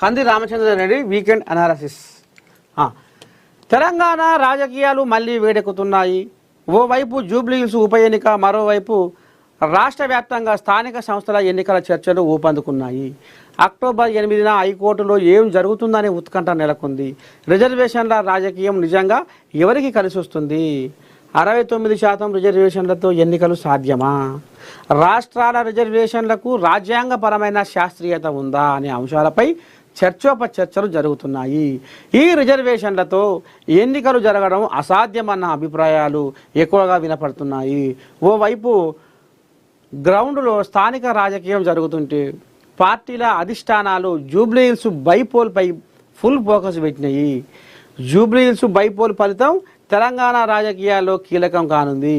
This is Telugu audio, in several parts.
కంది రామచంద్రారెడ్డి వీకెండ్ అనాలిసిస్. తెలంగాణ రాజకీయాలు మళ్ళీ వేడెక్కుతున్నాయి. ఓవైపు జూబ్లీహిల్స్ ఉప ఎన్నిక, మరోవైపు రాష్ట్ర వ్యాప్తంగా స్థానిక సంస్థల ఎన్నికల చర్చలు ఊపందుకున్నాయి. అక్టోబర్ 8న హైకోర్టులో ఏం జరుగుతుందనే ఉత్కంఠ నెలకొంది. రిజర్వేషన్ల రాజకీయం నిజంగా ఎవరికి కలిసి వస్తుంది? 69% రిజర్వేషన్లతో ఎన్నికలు సాధ్యమా? రాష్ట్రాల రిజర్వేషన్లకు రాజ్యాంగపరమైన శాస్త్రీయత ఉందా అనే అంశాలపై చర్చోపచర్చలు జరుగుతున్నాయి. ఈ రిజర్వేషన్లతో ఎన్నికలు జరగడం అసాధ్యమన్న అభిప్రాయాలు ఎక్కువగా వినపడుతున్నాయి. ఓవైపు గ్రౌండ్లో స్థానిక రాజకీయం జరుగుతుంటే పార్టీల అధిష్టానాలు జూబ్లీహిల్స్ బైపోల్పై ఫుల్ ఫోకస్ పెట్టినాయి. జూబ్లీహిల్స్ బైపోల్ ఫలితం తెలంగాణ రాజకీయాల్లో కీలకం కానుంది.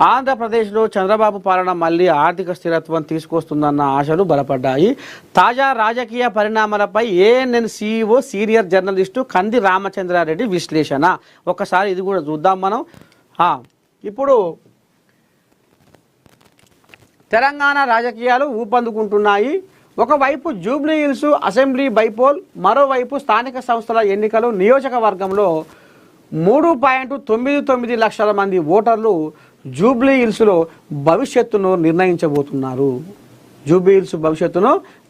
ఆంధ్రప్రదేశ్లో చంద్రబాబు పాలన మళ్ళీ ఆర్థిక స్థిరత్వం తీసుకొస్తుందన్న ఆశలు బలపడ్డాయి. తాజా రాజకీయ పరిణామాలపై ఏఎన్ఎన్ CEO సీనియర్ జర్నలిస్టు కంది రామచంద్రారెడ్డి విశ్లేషణ. ఒకసారి ఇది కూడా చూద్దాం మనం. ఇప్పుడు తెలంగాణ రాజకీయాలు ఊపందుకుంటున్నాయి. ఒకవైపు జూబ్లీహిల్స్ అసెంబ్లీ బైపోల్, మరోవైపు స్థానిక సంస్థల ఎన్నికలు. నియోజకవర్గంలో 3.99 లక్షల మంది ఓటర్లు జూబ్లీహిల్స్లో భవిష్యత్తును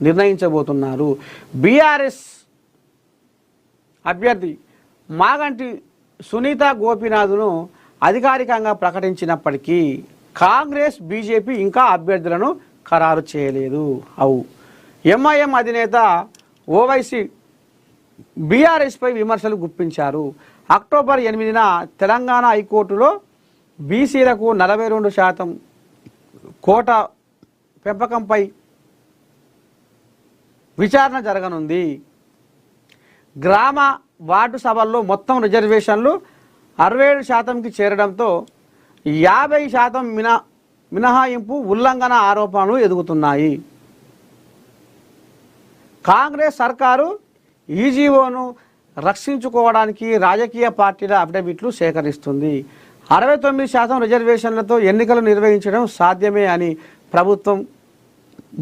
నిర్ణయించబోతున్నారు. బీఆర్ఎస్ అభ్యర్థి మాగంటి సునీత గోపీనాథ్ను అధికారికంగా ప్రకటించినప్పటికీ కాంగ్రెస్, బీజేపీ ఇంకా అభ్యర్థులను ఖరారు చేయలేదు. ఎంఐఎం అధినేత ఓవైసీ బీఆర్ఎస్పై విమర్శలు గుప్పించారు. అక్టోబర్ 8న తెలంగాణ హైకోర్టులో బీసీలకు 42% కోటా పెంపకంపై విచారణ జరగనుంది. గ్రామ వార్డు సభల్లో మొత్తం రిజర్వేషన్లు 67%కి చేరడంతో 50% మినహాయింపు ఉల్లంఘన ఆరోపణలు ఎదుగుతున్నాయి. కాంగ్రెస్ సర్కారు ఈజీఓను రక్షించుకోవడానికి రాజకీయ పార్టీల అఫిడవిట్లు సేకరిస్తుంది. 69% రిజర్వేషన్లతో ఎన్నికలు నిర్వహించడం సాధ్యమే అని ప్రభుత్వం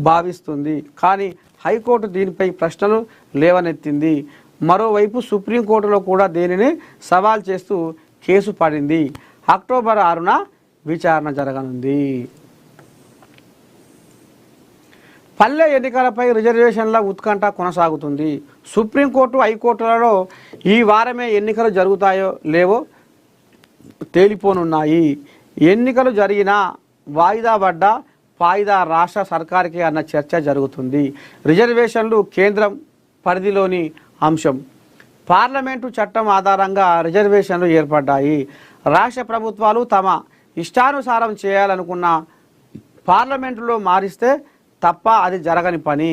భావిస్తుంది. కానీ హైకోర్టు దీనిపై ప్రశ్నలు లేవనెత్తింది. మరోవైపు సుప్రీంకోర్టులో కూడా దీనిని సవాల్ చేస్తూ కేసు పడింది. అక్టోబర్ 6న విచారణ జరగనుంది. పల్లె ఎన్నికలపై రిజర్వేషన్ల ఉత్కంఠ కొనసాగుతుంది. సుప్రీంకోర్టు, హైకోర్టులలో ఈ వారమే ఎన్నికలు జరుగుతాయో లేవో తేలిపోనున్నాయి. ఎన్నికలు జరిగినా వాయిదా పడ్డా ఫాయిదా రాష్ట్ర సర్కార్కే అన్న చర్చ జరుగుతుంది. రిజర్వేషన్లు కేంద్రం పరిధిలోని అంశం. పార్లమెంటు చట్టం ఆధారంగా రిజర్వేషన్లు ఏర్పడ్డాయి. రాష్ట్ర ప్రభుత్వాలు తమ ఇష్టానుసారం చేయాలనుకున్న పార్లమెంటులో మారిస్తే తప్ప అది జరగని పని.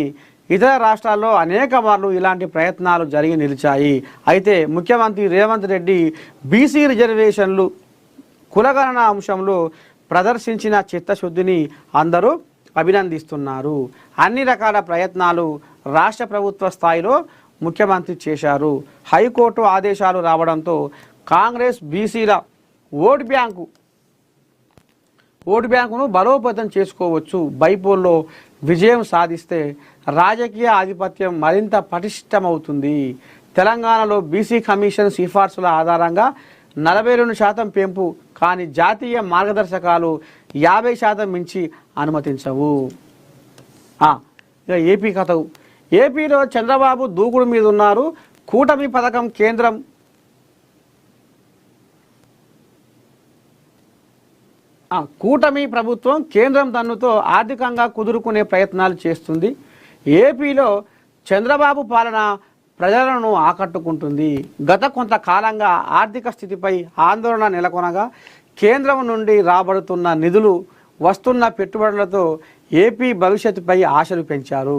ఇతర రాష్ట్రాల్లో అనేక మార్లు ఇలాంటి ప్రయత్నాలు జరిగి నిలిచాయి. అయితే ముఖ్యమంత్రి రేవంత్ రెడ్డి బీసీ రిజర్వేషన్లు కులగణన అంశంలో ప్రదర్శించిన చిత్తశుద్ధిని అందరూ అభినందిస్తున్నారు. అన్ని రకాల ప్రయత్నాలు రాష్ట్ర ప్రభుత్వ స్థాయిలో ముఖ్యమంత్రి చేశారు. హైకోర్టు ఆదేశాలు రావడంతో కాంగ్రెస్ బీసీల ఓటు బ్యాంకును బలోపేతం చేసుకోవచ్చు. బైపోల్లో విజయం సాధిస్తే రాజకీయ ఆధిపత్యం మరింత పటిష్టమవుతుంది. తెలంగాణలో బీసీ కమిషన్ సిఫార్సుల ఆధారంగా 42% పెంపు, కానీ జాతీయ మార్గదర్శకాలు 50% మించి అనుమతించవు. ఇక ఏపీ కథవు. ఏపీలో చంద్రబాబు దూకుడు మీద ఉన్నారు. కూటమి పథకం కేంద్రం కూటమి ప్రభుత్వం కేంద్రం దన్నుతో ఆర్థికంగా కుదురుకునే ప్రయత్నాలు చేస్తుంది. ఏపీలో చంద్రబాబు పాలన ప్రజలను ఆకట్టుకుంటుంది. గత కొంతకాలంగా ఆర్థిక స్థితిపై ఆందోళన నెలకొనగా కేంద్రం నుండి రాబడుతున్న నిధులు, వస్తున్న పెట్టుబడులతో ఏపీ భవిష్యత్తుపై ఆశలు పెంచారు.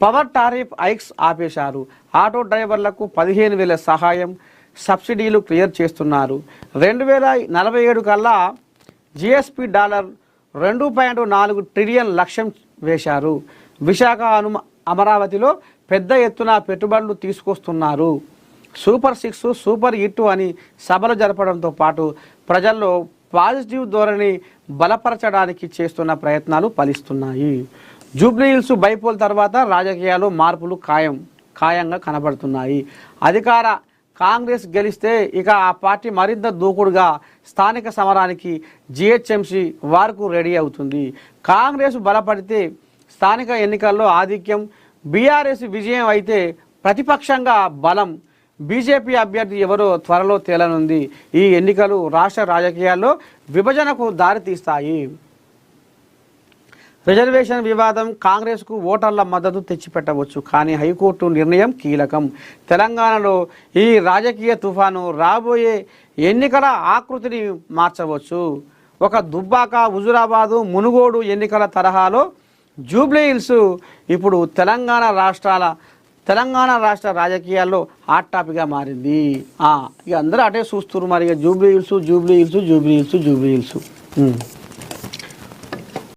పవర్ టారిఫ్ హైక్స్ ఆపేశారు. ఆటో డ్రైవర్లకు 15,000 సహాయం, సబ్సిడీలు క్లియర్ చేస్తున్నారు. 2047 కల్లా జిఎస్పి $2.4 ట్రిలియన్ లక్ష్యం వేశారు. విశాఖ అమరావతిలో పెద్ద ఎత్తున పెట్టుబడులు తీసుకొస్తున్నారు. సూపర్ 6, సూపర్ హిట్ అని సభలు జరపడంతో పాటు ప్రజల్లో పాజిటివ్ ధోరణి బలపరచడానికి చేస్తున్న ప్రయత్నాలు ఫలిస్తున్నాయి. జూబ్లీహిల్స్ బైపోల్ తర్వాత రాజకీయాల్లో మార్పులు ఖాయం. ఖాయంగా కనబడుతున్నాయి. అధికార కాంగ్రెస్ గెలిస్తే ఇక ఆ పార్టీ మరింత దూకుడుగా స్థానిక సమరానికి జిహెచ్ఎంసీ వారికి రెడీ అవుతుంది. కాంగ్రెస్ బలపడితే స్థానిక ఎన్నికల్లో ఆధిక్యం, బీఆర్ఎస్ విజయం అయితే ప్రతిపక్షంగా బలం. బీజేపీ అభ్యర్థి ఎవరో త్వరలో తేలనుంది. ఈ ఎన్నికలు రాష్ట్ర రాజకీయాల్లో విభజనకు దారితీస్తాయి. రిజర్వేషన్ వివాదం కాంగ్రెస్కు ఓటర్ల మద్దతు తెచ్చిపెట్టవచ్చు, కానీ హైకోర్టు నిర్ణయం కీలకం. తెలంగాణలో ఈ రాజకీయ తుఫాను రాబోయే ఎన్నికల ఆకృతిని మార్చవచ్చు. ఒక దుబ్బాక, హుజురాబాదు, మునుగోడు ఎన్నికల తరహాలో జూబ్లీహిల్స్ ఇప్పుడు తెలంగాణ రాష్ట్ర రాజకీయాల్లో హాట్ టాపిక్గా మారింది. ఇక అందరూ అటే చూస్తున్నారు. మరి ఇక జూబ్లీహిల్స్.